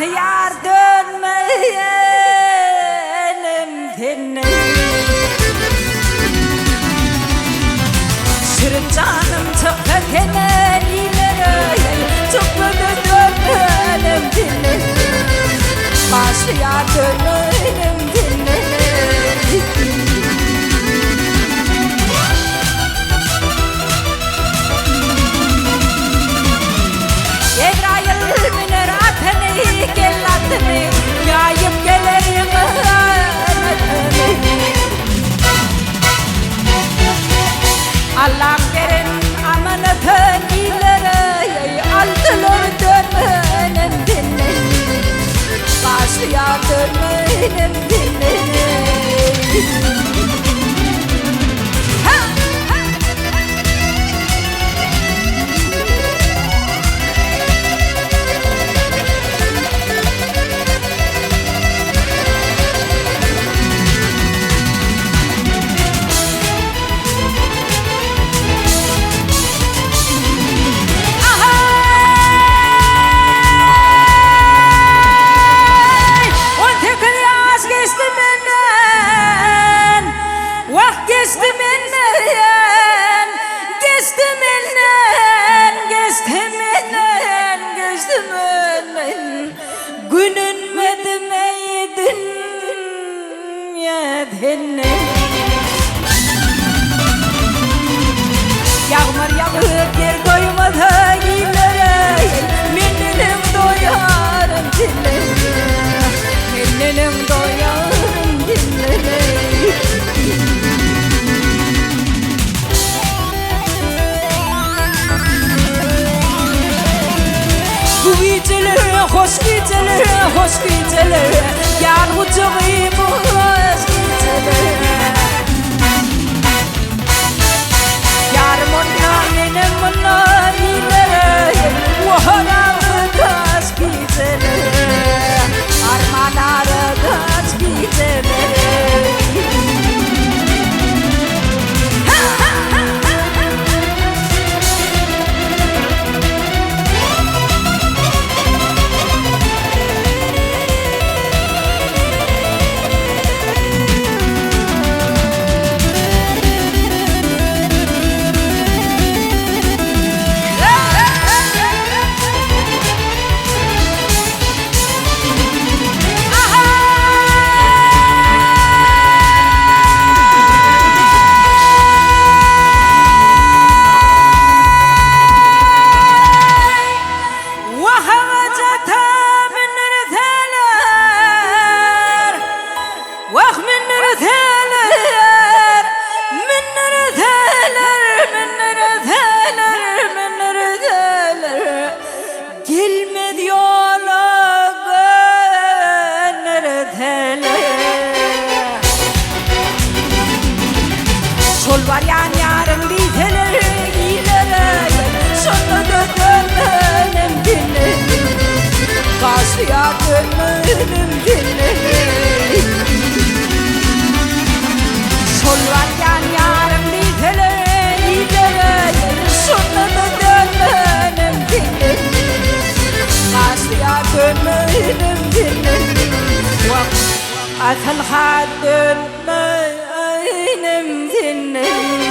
Yar dönmeyelim dinleyin. Sürün canım tıklatenen ileri, tıkladı dönmeyelim dinleyin. Başlı yar dönmeyelim dinleyin. Gellatını yayıp geleyim Allah verin amanatın ileri aldılar dönmenin dinleyin. Başlıya dönmenin dinleyin. Günün medmeydin ya dinle. Yağmur yağır yer doymadı illere, minnelim doyarım dinle. Minnelim doyarım dinle. Bu geceler, hoş geceler, hoş geceler. Yar uçağıyım, hoş geceler. Yarım onlar, benim onlar ileri. Vaharanı kaç geceler, armanarı kaç geceler. Sol var yan yarın biteler ileri, sonra da dönmenim dinlerim. Karşıya dönmenim dinlerim. Sol var yan yarın biteler ileri, sonra da dönmenim dinlerim. Karşıya مينم جنن وقت الخادم مينم جنن